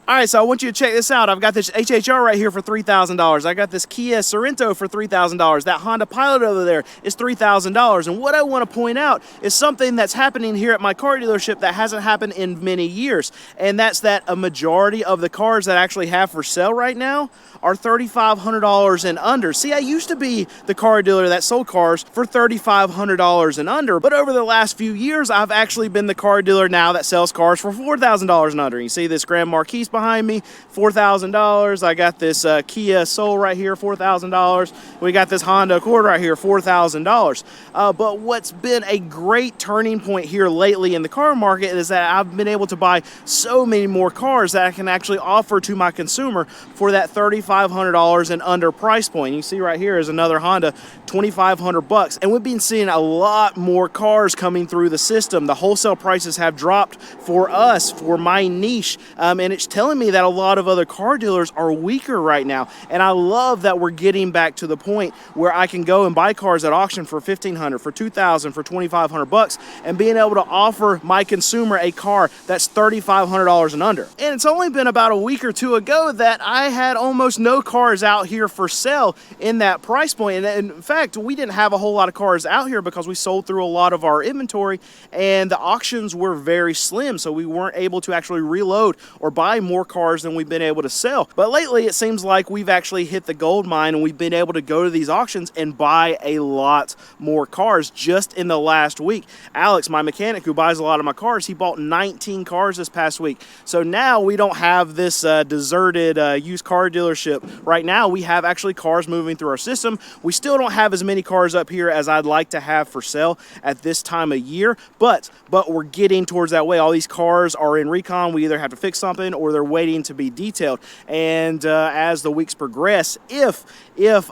All right, so I want you to check this out. I've got this HHR right here for $3,000. I got this Kia Sorento for $3,000. That Honda Pilot over there is $3,000. And what I want to point out is something that's happening here at my car dealership that hasn't happened in many years. And that's that a majority of the cars that I actually have for sale right now are $3,500 and under. See, I used to be the car dealer that sold cars for $3,500 and under, but over the last few years, I've actually been the car dealer now that sells cars for $4,000 and under. You see this Grand Marquis behind me, $4,000. I got this Kia Soul right here, $4,000. We got this Honda Accord right here, $4,000. But what's been a great turning point here lately in the car market is that I've been able to buy so many more cars that I can actually offer to my consumer for that $3,500 and under price point. You see right here is another Honda, $2,500, and we've been seeing a lot more cars coming through the system. The wholesale prices have dropped for us, for my niche, and it's telling me that a lot of other car dealers are weaker right now. And I love that we're getting back to the point where I can go and buy cars at auction for $1,500, for $2,000, for $2,500, and being able to offer my consumer a car that's $3,500 and under. And it's only been about a week or two ago that I had almost no cars out here for sale in that price point. And in fact, we didn't have a whole lot of cars out here because we sold through a lot of our inventory and the auctions were very slim, so we weren't able to actually reload or buy more cars than we've been able to sell. But lately it seems like we've actually hit the gold mine and we've been able to go to these auctions and buy a lot more cars just in the last week. Alex, my mechanic who buys a lot of my cars, he bought 19 cars this past week. So now we don't have this deserted used car dealership. Right now we have actually cars moving through our system. We still don't have as many cars up here as I'd like to have for sale at this time of year, but we're getting towards that way. All these cars are in recon. We either have to fix something or they're waiting to be detailed. And as the weeks progress, if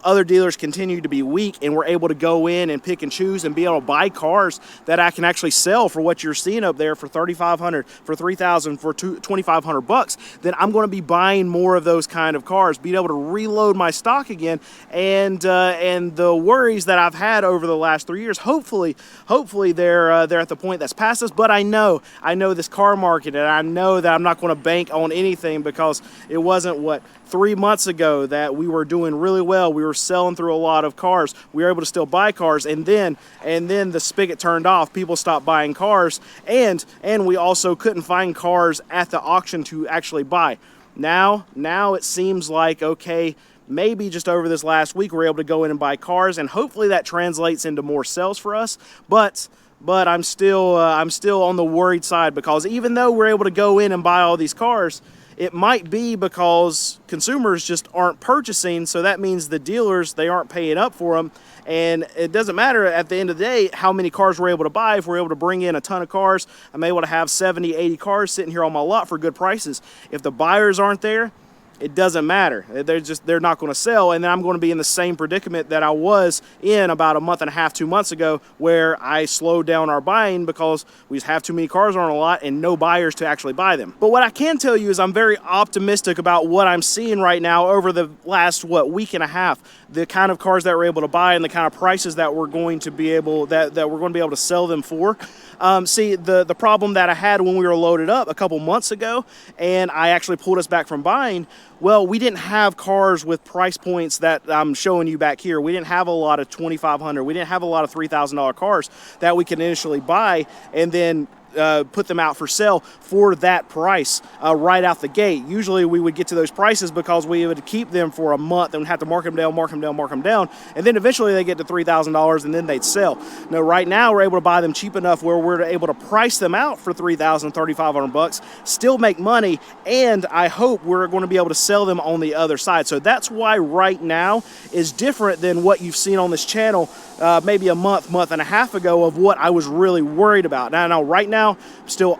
other dealers continue to be weak and we're able to go in and pick and choose and be able to buy cars that I can actually sell for what you're seeing up there for $3,500, for $3,000, for $2,500, then I'm going to be buying more of those kind of cars, being able to reload my stock again, and the worries that I've had over the last 3 years, hopefully they're at the point that's past us. But I know this car market, and I know that I'm not going to bank on anything because it wasn't 3 months ago that we were doing really well. We were selling through a lot of cars. We were able to still buy cars, and then the spigot turned off. People stopped buying cars, and we also couldn't find cars at the auction to actually buy. Now it seems like, okay, maybe just over this last week we're able to go in and buy cars, and hopefully that translates into more sales for us. But I'm still on the worried side, because even though we're able to go in and buy all these cars, it might be because consumers just aren't purchasing, so that means the dealers, they aren't paying up for them. And it doesn't matter at the end of the day how many cars we're able to buy. If we're able to bring in a ton of cars, I'm able to have 70, 80 cars sitting here on my lot for good prices. If the buyers aren't there, it doesn't matter. They're not going to sell, and then I'm going to be in the same predicament that I was in about a month and a half, 2 months ago, where I slowed down our buying because we just have too many cars on a lot and no buyers to actually buy them. But what I can tell you is I'm very optimistic about what I'm seeing right now over the last week and a half. The kind of cars that we're able to buy and the kind of prices that we're going to be able to sell them for. See, the problem that I had when we were loaded up a couple months ago, and I actually pulled us back from buying, well, we didn't have cars with price points that I'm showing you back here. We didn't have a lot of $2,500. We didn't have a lot of $3,000 cars that we could initially buy and then put them out for sale for that price right out the gate. Usually we would get to those prices because we would keep them for a month and have to mark them down, and then eventually they get to $3,000 and then they'd sell. Now, right now we're able to buy them cheap enough where we're able to price them out for $3,000, $3,500, still make money, and I hope we're going to be able to sell them on the other side. So that's why right now is different than what you've seen on this channel maybe a month and a half ago of what I was really worried about. Now right now, still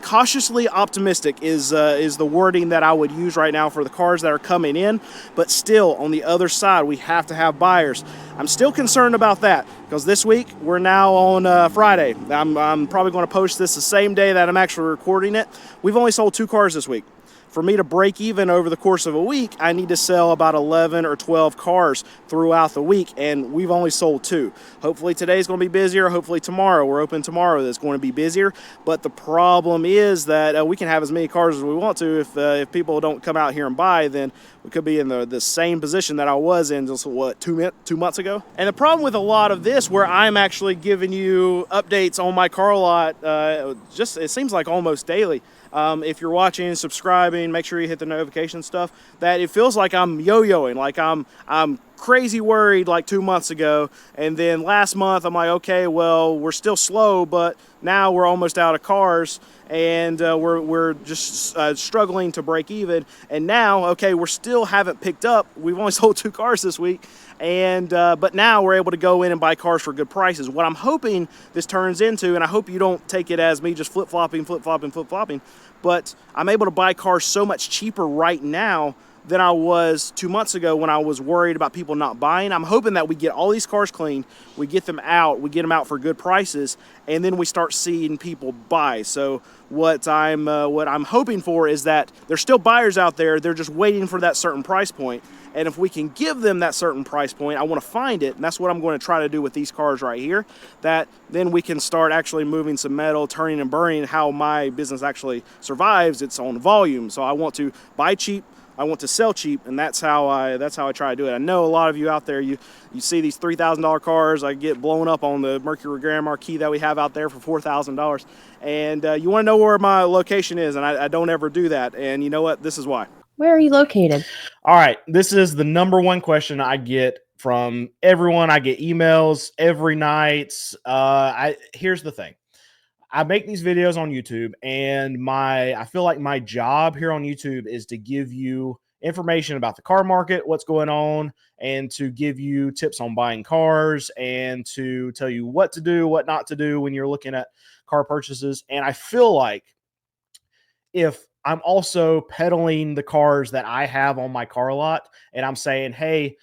cautiously optimistic is the wording that I would use right now for the cars that are coming in, but still on the other side we have to have buyers. I'm still concerned about that because this week we're now on Friday. I'm probably going to post this the same day that I'm actually recording it. We've only sold 2 cars this week. For me to break even over the course of a week, I need to sell about 11 or 12 cars throughout the week, and we've only sold 2. Hopefully today's going to be busier. Hopefully tomorrow, we're open tomorrow, that's going to be busier. But the problem is that we can have as many cars as we want to. If people don't come out here and buy, then we could be in the same position that I was in just, what, 2 months ago? And the problem with a lot of this, where I'm actually giving you updates on my car lot, it seems like almost daily. If you're watching, subscribing, make sure you hit the notification stuff, that it feels like I'm yo-yoing, like I'm crazy worried like 2 months ago, and then last month I'm like, okay, well, we're still slow, but now we're almost out of cars, and we're just struggling to break even. And now, okay, we're still haven't picked up. We've only sold 2 cars this week, and but now we're able to go in and buy cars for good prices. What I'm hoping this turns into, and I hope you don't take it as me just flip-flopping, but I'm able to buy cars so much cheaper right now than I was 2 months ago when I was worried about people not buying. I'm hoping that we get all these cars cleaned, we get them out for good prices, and then we start seeing people buy. So what I'm hoping for is that there's still buyers out there. They're just waiting for that certain price point. And if we can give them that certain price point, I want to find it, and that's what I'm going to try to do with these cars right here, that then we can start actually moving some metal, turning and burning. How my business actually survives its own volume. So I want to buy cheap, I want to sell cheap, and that's how I try to do it. I know a lot of you out there, you see these $3,000 cars. I get blown up on the Mercury Grand Marquis that we have out there for $4,000, and you want to know where my location is, and I don't ever do that. And you know what? This is why. Where are you located? All right, this is the number one question I get from everyone. I get emails every night. Here's the thing. I make these videos on YouTube, and I feel like my job here on YouTube is to give you information about the car market, what's going on, and to give you tips on buying cars, and to tell you what to do, what not to do when you're looking at car purchases. And I feel like if I'm also peddling the cars that I have on my car lot, and I'm saying, hey,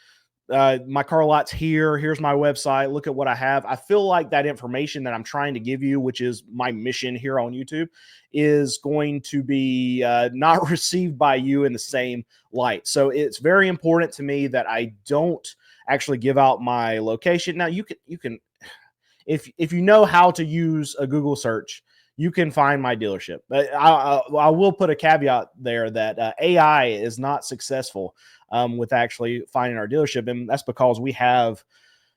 my car lot's here. Here's my website. Look at what I have. I feel like that information that I'm trying to give you, which is my mission here on YouTube, is going to be not received by you in the same light. So it's very important to me that I don't actually give out my location. Now you can, if you know how to use a Google search, you can find my dealership. But I will put a caveat there that AI is not successful with actually finding our dealership. And that's because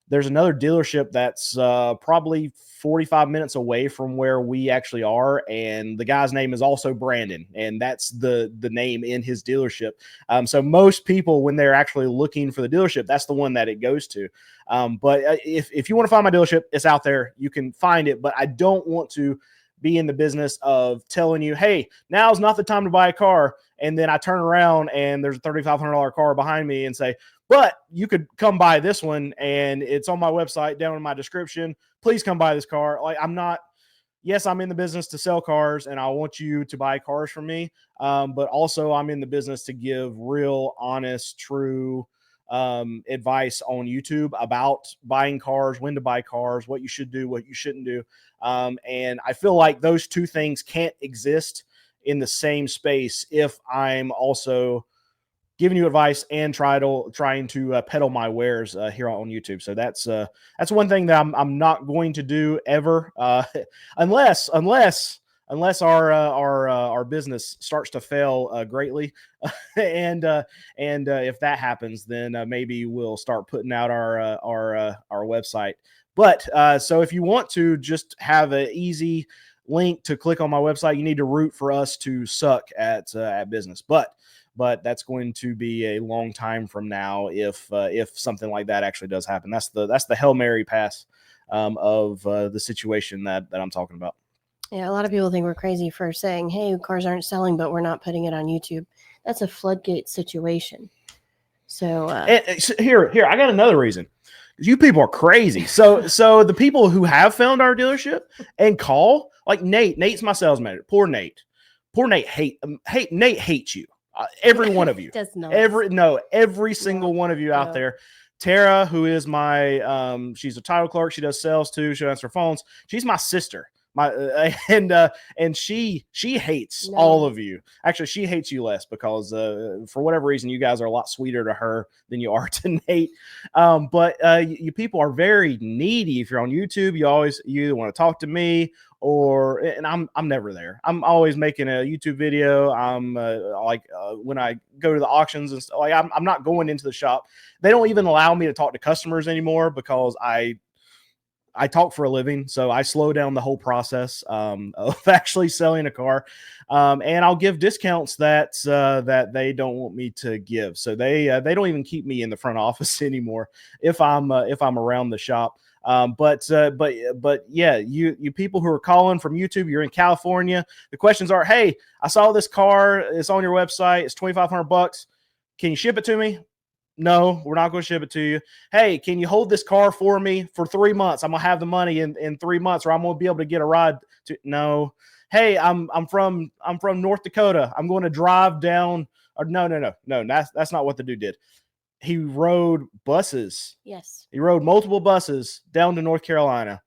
there's another dealership that's probably 45 minutes away from where we actually are. And the guy's name is also Brandon. And that's the name in his dealership. So most people, when they're actually looking for the dealership, that's the one that it goes to. But if you want to find my dealership, it's out there. You can find it. But I don't want to be in the business of telling you, hey, now's not the time to buy a car. And then I turn around and there's a $3,500 car behind me and say, but you could come buy this one, and it's on my website down in my description. Please come buy this car. Like, yes, I'm in the business to sell cars, and I want you to buy cars from me. But also I'm in the business to give real, honest, true advice on YouTube about buying cars, when to buy cars, what you should do, what you shouldn't do. And I feel like those two things can't exist in the same space if I'm also giving you advice and trying to peddle my wares here on YouTube. So that's one thing that I'm not going to do ever, unless our business starts to fail greatly, and if that happens, then maybe we'll start putting out our website. But so if you want to just have an easy link to click on my website, you need to root for us to suck at business. But that's going to be a long time from now if something like that actually does happen. That's the Hail Mary pass of the situation that I'm talking about. Yeah, a lot of people think we're crazy for saying, hey, cars aren't selling, but we're not putting it on YouTube. That's a floodgate situation. So here, I got another reason. You people are crazy. So the people who have found our dealership and call, like Nate's my sales manager. Poor Nate Nate hates you. Every one of you. Does not. Every single one of you out there. Tara, who is my she's a title clerk. She does sales too. She answers phones. She's my sister. My and she hates No. all of you. Actually, she hates you less because for whatever reason, you guys are a lot sweeter to her than you are to Nate. But you people are very needy. If you're on YouTube, you either want to talk to me or, and I'm never there. I'm always making a YouTube video. I'm when I go to the auctions and stuff, like I'm not going into the shop. They don't even allow me to talk to customers anymore because I talk for a living, so I slow down the whole process of actually selling a car, and I'll give discounts that they don't want me to give. So they don't even keep me in the front office anymore if I'm around the shop. But yeah, you people who are calling from YouTube, you're in California. The questions are, hey, I saw this car. It's on your website. It's $2,500. Can you ship it to me? No, we're not going to ship it to you. Hey, can you hold this car for me for 3 months? I'm going to have the money in 3 months, or I'm going to be able to get a ride to. No. Hey, I'm from North Dakota. I'm going to drive down. Or no. That's not what the dude did. He rode buses. Yes. He rode multiple buses down to North Carolina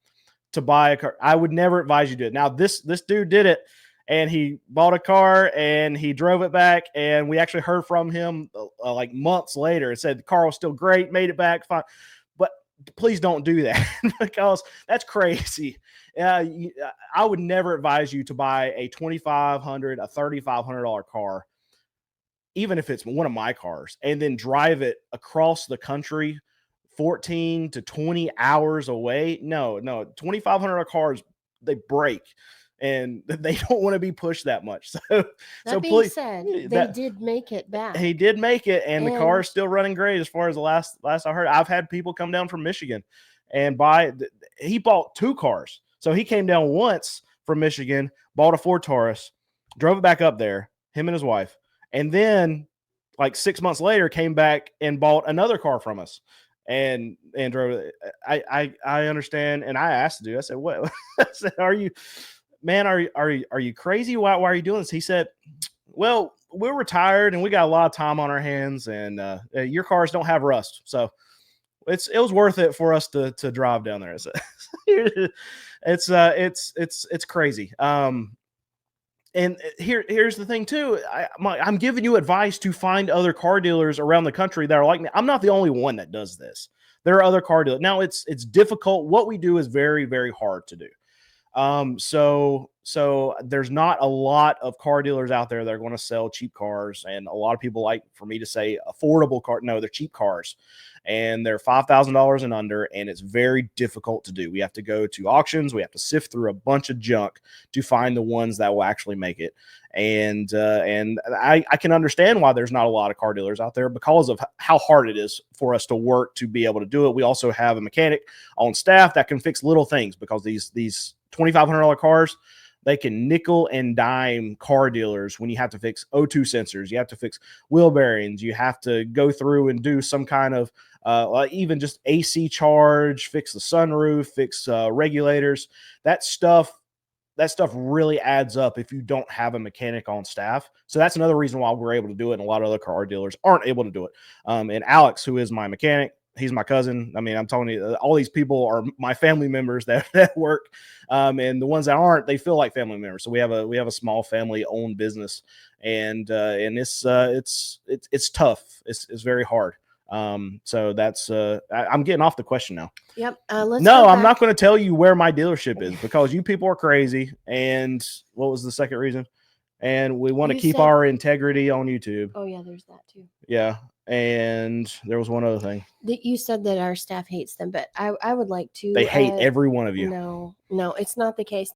to buy a car. I would never advise you to do it. Now, this dude did it. And he bought a car and he drove it back. And we actually heard from him like months later and said the car was still great, made it back fine. But please don't do that because that's crazy. I would never advise you to buy a $2,500, a $3,500 car, even if it's one of my cars, and then drive it across the country 14 to 20 hours away. No, $2,500 cars, they break. And they don't want to be pushed that much. So, That being please, said, they did make it back. He did make it, and the car is still running great as far as the last I heard. I've had people come down from Michigan and buy. He bought 2 cars, so he came down once from Michigan, bought a Ford Taurus, drove it back up there, him and his wife, and then like 6 months later came back and bought another car from us. And drove it. I understand, and I asked the dude. I said, "What? I said, are you crazy? Why are you doing this?" He said, "Well, we're retired and we got a lot of time on our hands, and your cars don't have rust, so it was worth it for us to drive down there." So, it's crazy. And here's the thing too. I'm giving you advice to find other car dealers around the country that are like me. I'm not the only one that does this. There are other car dealers. Now it's difficult. What we do is very, very hard to do. So there's not a lot of car dealers out there that are going to sell cheap cars. And a lot of people like for me to say affordable car. No, they're cheap cars and they're $5,000 and under. And it's very difficult to do. We have to go to auctions. We have to sift through a bunch of junk to find the ones that will actually make it. And I can understand why there's not a lot of car dealers out there because of how hard it is for us to work to be able to do it. We also have a mechanic on staff that can fix little things because these $2,500 cars, they can nickel and dime car dealers when you have to fix O2 sensors, you have to fix wheel bearings, you have to go through and do some kind of even just AC charge, fix the sunroof, fix regulators. That stuff really adds up if you don't have a mechanic on staff. So that's another reason why we're able to do it, and a lot of other car dealers aren't able to do it. And Alex, who is my mechanic, he's my cousin. I mean, I'm telling you, all these people are my family members that work. And the ones that aren't, they feel like family members. So we have a small family owned business, and it's tough. It's very hard. So that's I'm getting off the question now. Yep. I'm not going to tell you where my dealership is because you people are crazy. And what was the second reason? And we want to keep our integrity on YouTube. Oh yeah, there's that too. Yeah. And there was one other thing. You said that our staff hates them, but I would like to. They hate every one of you. No, it's not the case.